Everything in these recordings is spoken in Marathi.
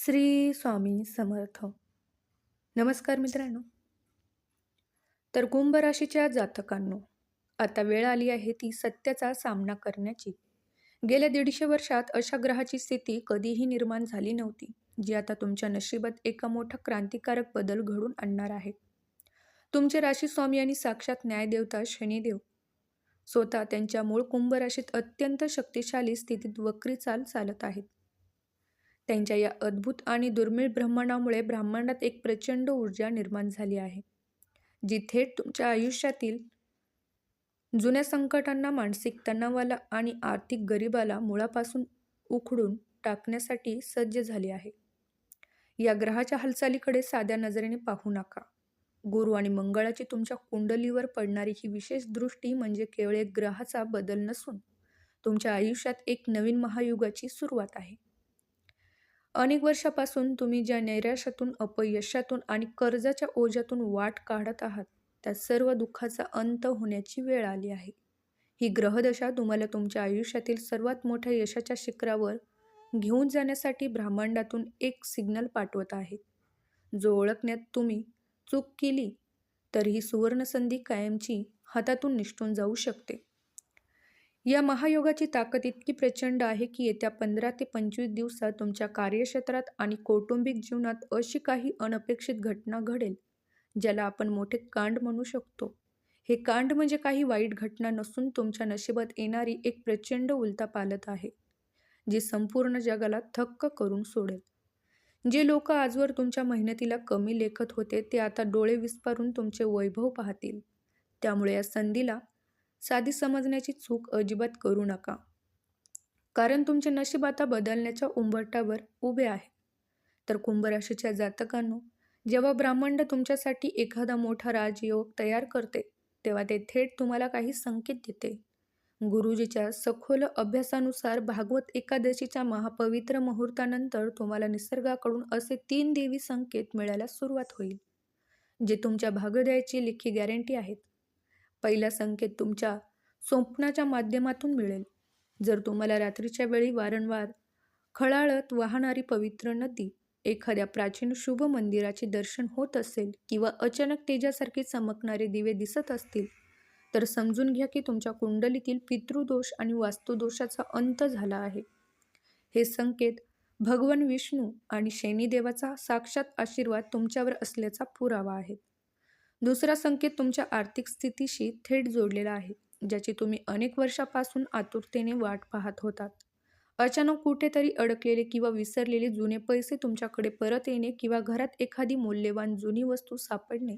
श्री स्वामी समर्थ. नमस्कार मित्रांनो. तर कुंभ राशीच्या जातकांनो, आता वेळ आली आहे ती सत्याचा सामना करण्याची. गेल्या 150 वर्षात अशा ग्रहाची स्थिती कधीही निर्माण झाली नव्हती, जी आता तुमच्या नशिबात एका मोठा क्रांतिकारक बदल घडून आणणार आहे. तुमचे राशी स्वामी आणि साक्षात न्यायदेवता शनिदेव स्वतः त्यांच्या मूळ कुंभ राशीत अत्यंत शक्तिशाली स्थितीत वक्री चाल चालत आहेत. त्यांच्या या अद्भुत आणि दुर्मिळ ब्रह्मांडामुळे ब्रह्मांडात एक प्रचंड ऊर्जा निर्माण झाली आहे, जी थेट तुमच्या आयुष्यातील जुन्या संकटांना, मानसिक तणावाला आणि आर्थिक गरिबाला मुळापासून उखडून टाकण्यासाठी सज्ज झाली आहे. या ग्रहाच्या हालचालीकडे साध्या नजरेने पाहू नका. गुरु आणि मंगळाची तुमच्या कुंडलीवर पडणारी ही विशेष दृष्टी म्हणजे केवळ एक ग्रहाचा बदल नसून तुमच्या आयुष्यात एक नवीन महायुगाची सुरुवात आहे. अनेक वर्षापासून तुम्ही ज्या नैराश्यातून, अपयशातून आणि कर्जाच्या ओझ्यातून वाट काढत आहात, त्या सर्व दुःखाचा अंत होण्याची वेळ आली आहे. ही ग्रहदशा तुम्हाला तुमच्या आयुष्यातील सर्वात मोठ्या यशाच्या शिखरावर घेऊन जाण्यासाठी ब्रह्मांडातून एक सिग्नल पाठवत आहे, जो ओळखण्यात तुम्ही चूक केली तर ही सुवर्णसंधी कायमची हातातून निसटून जाऊ शकते. या महायोगाची ताकद इतकी प्रचंड आहे की येत्या 15 ते 25 दिवसात तुमच्या कार्यक्षेत्रात आणि कौटुंबिक जीवनात अशी काही अनपेक्षित घटना घडेल, ज्याला आपण मोठे कांड म्हणू शकतो. हे कांड म्हणजे काही वाईट घटना नसून तुमच्या नशिबात येणारी एक प्रचंड उलथापालथ आहे, जी संपूर्ण जगाला थक्क करून सोडेल. जे लोक आजवर तुमच्या मेहनतीला कमी लेखत होते, ते आता डोळे विस्पारून तुमचे वैभव पाहतील. त्यामुळे या संधीला साधी समजण्याची चूक अजिबात करू नका, कारण तुमचे नशीब आता बदलण्याच्या उंबरठ्यावर उभे आहे. तर कुंभ राशीच्या जातकांनो, जेव्हा ब्रह्मांड तुमच्यासाठी एखादा मोठा राजयोग तयार करते, तेव्हा ते थेट तुम्हाला काही संकेत देते. गुरुजीच्या सखोल अभ्यासानुसार भागवत एकादशीच्या महापवित्र मुहूर्तानंतर तुम्हाला निसर्गाकडून असे 3 देवी संकेत मिळायला सुरुवात होईल, जे तुमच्या भाग्योदयाची लेखी गॅरंटी आहेत. पहिला संकेत तुमच्या स्वप्नाच्या माध्यमातून मिळेल. जर तुम्हाला रात्रीच्या वेळी वारंवार खळाळत वाहणारी पवित्र नदी, एखाद्या प्राचीन शुभ मंदिराचे दर्शन होत असेल किंवा अचानक तेजासारखे चमकणारे दिवे दिसत असतील, तर समजून घ्या की तुमच्या कुंडलीतील पितृदोष आणि वास्तुदोषाचा अंत झाला आहे. हे संकेत भगवान विष्णू आणि शनिदेवाचा साक्षात आशीर्वाद तुमच्यावर असल्याचा पुरावा आहे. दुसरा संकेत तुमच्या आर्थिक स्थितीशी थेट जोडलेला आहे, ज्याची तुम्ही अनेक वर्षापासून आतुरतेने वाट पाहत होतात. अचानक कुठेतरी अडकलेले किंवा विसरलेले जुने पैसे तुमच्याकडे परत येणे किंवा घरात एखादी मौल्यवान जुनी वस्तू सापडणे,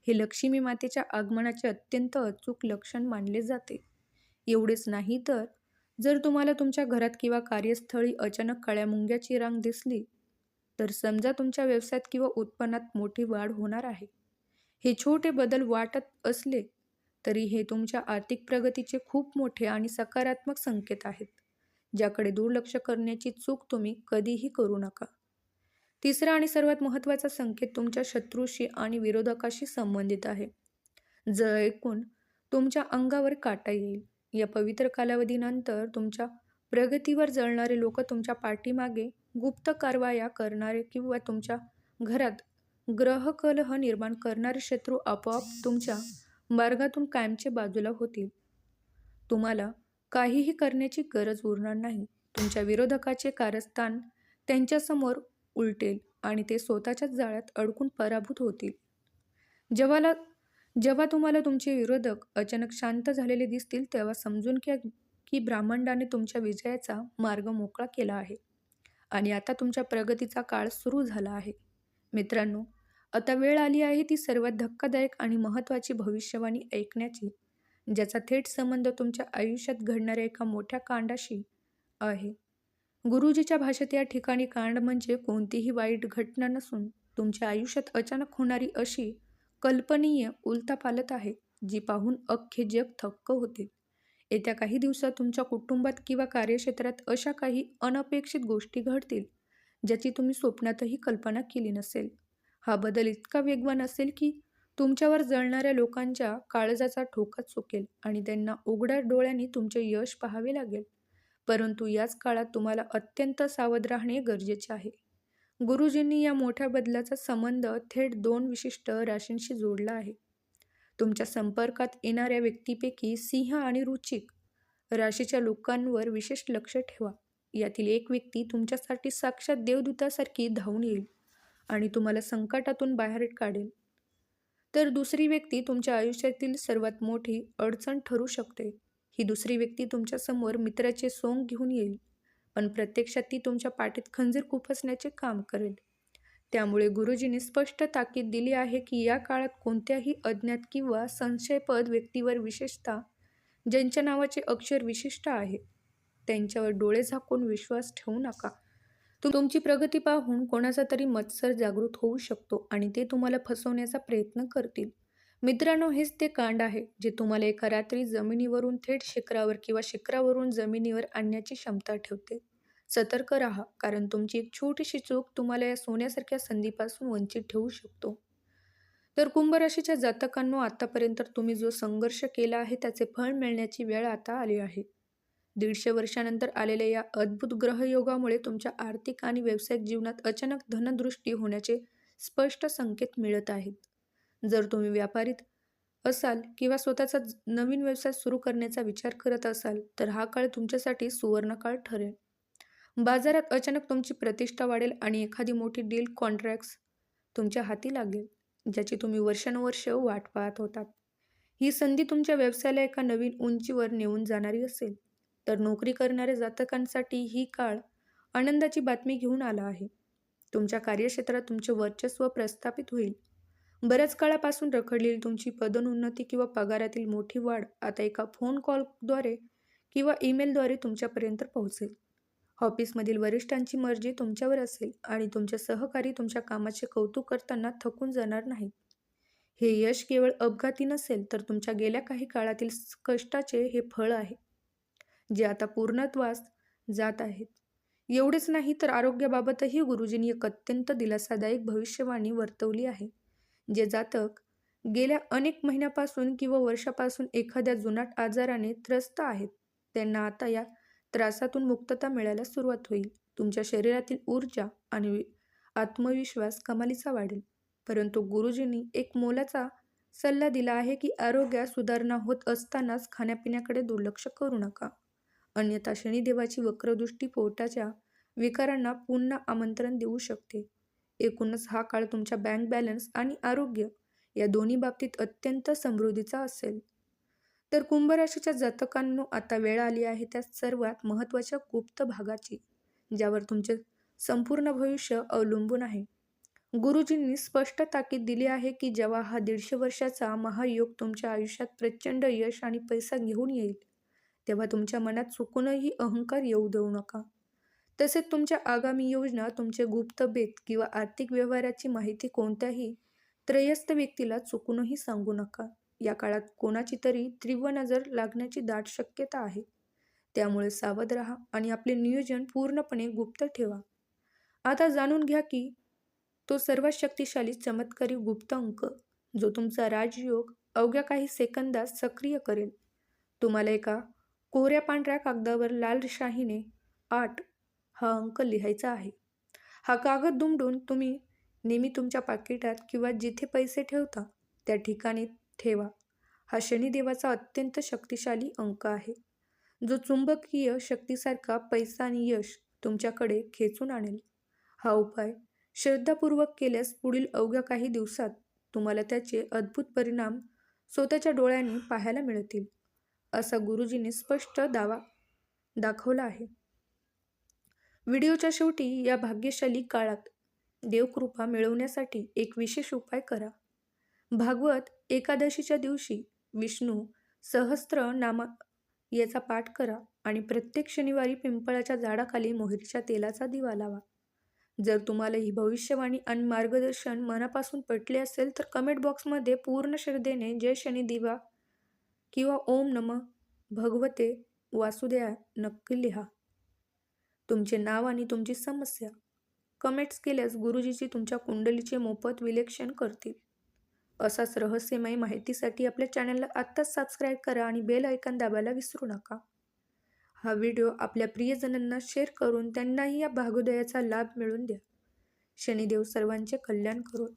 हे लक्ष्मी मातेच्या आगमनाचे अत्यंत अचूक लक्षण मानले जाते. एवढेच नाही तर जर तुम्हाला तुमच्या घरात किंवा कार्यस्थळी अचानक काळ्या मुंग्याची रांग दिसली, तर समजा तुमच्या व्यवसायात किंवा उत्पन्नात मोठी वाढ होणार आहे. हे छोटे बदल वाटत असले तरी हे तुमच्या आर्थिक प्रगतीचे खूप मोठे आणि सकारात्मक संकेत आहेत, ज्याकडे दुर्लक्ष करण्याची चूक तुम्ही कधीही करू नका. तिसरा आणि सर्वात महत्त्वाचा संकेत तुमच्या शत्रूशी आणि विरोधकाशी संबंधित आहे. जर ऐकून तुमच्या अंगावर काटा येईल. या पवित्र कालावधीनंतर तुमच्या प्रगतीवर जळणारे लोक तुमच्या पाठीमागे गुप्त कारवाया करणारे किंवा तुमच्या घरात ग्रहकलह निर्माण करणारे शत्रू आपोआप तुमच्या मार्गातून कायमचे बाजूला होतील. तुम्हाला काहीही करण्याची गरज उरणार नाही. तुमच्या विरोधकाचे कारस्थान त्यांच्यासमोर उलटेल आणि ते स्वतःच्याच जाळ्यात अडकून पराभूत होतील. जेव्हा जेव्हा तुम्हाला तुमचे विरोधक अचानक शांत झालेले दिसतील, तेव्हा समजून घ्या की ब्रह्मांडाने तुमच्या विजयाचा मार्ग मोकळा केला आहे आणि आता तुमच्या प्रगतीचा काळ सुरू झाला आहे. मित्रांनो, आता वेळ आली आहे ती सर्वात धक्कादायक आणि महत्त्वाची भविष्यवाणी ऐकण्याची, ज्याचा थेट संबंध तुमच्या आयुष्यात घडणाऱ्या एका मोठ्या कांडाशी आहे. गुरुजीच्या भाषेत या ठिकाणी कांड म्हणजे कोणतीही वाईट घटना नसून तुमच्या आयुष्यात अचानक होणारी अशी कल्पनीय उलथापालथ आहे, जी पाहून अख्खे जग थक्क होते. येत्या काही दिवसात तुमच्या कुटुंबात किंवा कार्यक्षेत्रात अशा काही अनपेक्षित गोष्टी घडतील, ज्याची तुम्ही स्वप्नातही कल्पना केली नसेल. हा बदल इतका वेगवान असेल की तुमच्यावर जळणाऱ्या लोकांच्या काळजाचा ठोका चुकेल आणि त्यांना उघड्या डोळ्यांनी तुमचे यश पाहावे लागेल. परंतु याच काळात तुम्हाला अत्यंत सावध राहणे गरजेचे आहे. गुरुजींनी या मोठ्या बदलाचा संबंध थेट 2 विशिष्ट राशींशी जोडला आहे. तुमच्या संपर्कात येणाऱ्या व्यक्तीपैकी सिंह आणि वृश्चिक राशीच्या लोकांवर विशेष लक्ष ठेवा. यातील एक व्यक्ती तुमच्यासाठी साक्षात देवदूतासारखी धावून येईल आणि तुम्हाला संकटातून बाहेर काढेल. तर दुसरी व्यक्ती तुमच्या आयुष्यातील सर्वात मोठी अडचण ठरू शकते. ही दुसरी व्यक्ती तुमच्यासमोर मित्राचे सोंग घेऊन येईल, पण प्रत्यक्षात ती तुमच्या पाठीत खंजीर खुपसण्याचे काम करेल. त्यामुळे गुरुजींनी स्पष्ट ताकीद दिली आहे की या काळात कोणत्याही अज्ञात किंवा संशयास्पद व्यक्तीवर, विशेषतः ज्यांच्या नावाचे अक्षर विशिष्ट आहे, त्यांच्यावर डोळे झाकून विश्वास ठेवू नका. तुमची प्रगती पाहून कोणाचा तरी मत्सर जागृत होऊ शकतो आणि ते तुम्हाला फसवण्याचा प्रयत्न करतील. मित्रांनो, हेच ते कांड आहे जे तुम्हाला एका रात्री जमिनीवरून थेट शिखरावर किंवा शिखरावरून जमिनीवर आणण्याची क्षमता ठेवते. सतर्क राहा, कारण तुमची एक छोटीशी चूक तुम्हाला या सोन्यासारख्या संधीपासून वंचित ठेवू शकतो. तर कुंभ राशीच्या जातकांनो, आतापर्यंत तुम्ही जो संघर्ष केला आहे त्याचे फळ मिळण्याची वेळ आता आली आहे. 150 वर्षानंतर आलेल्या या अद्भुत ग्रहयोगामुळे तुमच्या आर्थिक आणि व्यावसायिक जीवनात अचानक धनदृष्टी होण्याचे स्पष्ट संकेत मिळत आहेत. जर तुम्ही व्यापारीत असाल किंवा स्वतःचा नवीन व्यवसाय सुरू करण्याचा विचार करत असाल, तर हा काळ तुमच्यासाठी सुवर्णकाळ ठरेल. बाजारात अचानक तुमची प्रतिष्ठा वाढेल आणि एखादी मोठी डील, कॉन्ट्रॅक्ट्स तुमच्या हाती लागेल, ज्याची तुम्ही वर्षानुवर्ष वाट पाहत होतात. ही संधी तुमच्या व्यवसायाला एका नवीन उंचीवर नेऊन जाणारी असेल. तर नोकरी करणाऱ्या जातकांसाठी ही काळ आनंदाची बातमी घेऊन आला आहे. तुमच्या कार्यक्षेत्रात तुमचे वर्चस्व प्रस्थापित होईल. बऱ्याच काळापासून रखडलेली तुमची पदोन्नती किंवा पगारातील मोठी वाढ आता एका फोन कॉलद्वारे किंवा ईमेलद्वारे तुमच्यापर्यंत पोहोचेल. ऑफिसमधील वरिष्ठांची मर्जी तुमच्यावर असेल आणि तुमचे सहकारी तुमच्या कामाचे कौतुक करताना थकून जाणार नाहीत. हे यश केवळ अपघाती नसेल, तर तुमच्या गेल्या काही काळातील कष्टाचे हे फळ आहे, जे आता पूर्णत्वास जात आहेत. एवढेच नाही, तर आरोग्याबाबतही गुरुजींनी एक अत्यंत दिलासादायक भविष्यवाणी वर्तवली आहे. जे जातक गेल्या अनेक महिन्यापासून किंवा वर्षापासून एखाद्या जुनाट आजाराने त्रस्त आहेत, त्यांना आता या त्रासातून मुक्तता मिळायला सुरुवात होईल. तुमच्या शरीरातील ऊर्जा आणि आत्मविश्वास कमालीचा वाढेल. परंतु गुरुजींनी एक मोलाचा सल्ला दिला आहे की आरोग्यात सुधारणा होत असतानाच खाण्यापिण्याकडे दुर्लक्ष करू नका. अन्यथा शनिदेवाची वक्रदृष्टी पोटाच्या विकारांना पुन्हा आमंत्रण देऊ शकते. एकूणच हा काळ तुमच्या बँक बॅलन्स आणि आरोग्य या दोन्ही बाबतीत अत्यंत समृद्धीचा असेल. तर कुंभ राशीच्या जातकांनो, आता वेळ आली आहे त्या सर्वात महत्त्वाच्या गुप्त भागाची, ज्यावर तुमचे संपूर्ण भविष्य अवलंबून आहे. गुरुजींनी स्पष्ट ताकीद दिली आहे की जेव्हा हा 150 वर्षाचा महायोग तुमच्या आयुष्यात प्रचंड यश आणि पैसा घेऊन येईल, तेव्हा तुमच्या मनात चुकूनही अहंकार येऊ देऊ नका. तसेच तुमच्या आगामी योजना, तुमचे गुप्त बेत किंवा आर्थिक व्यवहाराची माहिती कोणत्याही त्रयस्थ व्यक्तीला चुकूनही सांगू नका. या काळात कोणाची तरी तीव्र नजर लागण्याची दाट शक्यता आहे. त्यामुळे सावध राहा आणि आपले नियोजन पूर्णपणे गुप्त ठेवा. आता जाणून घ्या की तो सर्वात शक्तिशाली चमत्कारी गुप्त अंक, जो तुमचा राजयोग अवघ्या काही सेकंदात सक्रिय करेल. तुम्हाला एका कोऱ्या पांढऱ्या कागदावर लाल शाईने 8 हा अंक लिहायचा आहे. हा कागद दुमडून तुम्ही नेहमी तुमच्या पाकिटात किंवा जिथे पैसे ठेवता त्या ठिकाणी ठेवा. हा शनिदेवाचा अत्यंत शक्तिशाली अंक आहे, जो चुंबकीय शक्तीसारखा पैसा आणि यश तुमच्याकडे खेचून आणेल. हा उपाय श्रद्धापूर्वक केल्यास पुढील अवघ्या काही दिवसात तुम्हाला त्याचे अद्भुत परिणाम स्वतःच्या डोळ्यांनी पाहायला मिळतील, असा गुरुजींनी स्पष्ट दावा दाखवला आहे. व्हिडिओच्या शेवटी या भाग्यशाली काळात देवकृपा मिळवण्यासाठी एक विशेष उपाय करा. भागवत एकादशीच्या दिवशी विष्णू सहस्त्रनाम याचा पाठ करा आणि प्रत्येक शनिवारी पिंपळाच्या झाडाखाली मोहरीच्या तेलाचा दिवा लावा. जर तुम्हाला ही भविष्यवाणी आणि मार्गदर्शन मनापासून पटले असेल, तर कमेंट बॉक्समध्ये पूर्ण श्रद्धेने जय शनी दिवा किंवा ओम नमः भगवते वासुदेवाय नक्की लिहा. तुमचे नाव आणि तुमची समस्या कमेंट्स केल्यास गुरुजीची तुमच्या कुंडलीचे मोफत विश्लेषण करतील. असाच रहस्यमय माहितीसाठी आपल्या चॅनलला आत्ताच सबस्क्राईब करा आणि बेल आयकॉन दाबायला विसरू नका. हा व्हिडिओ आपल्या प्रियजनांना शेअर करून त्यांनाही या भाग्योदयाचा लाभ मिळवून द्या. शनिदेव सर्वांचे कल्याण करोत.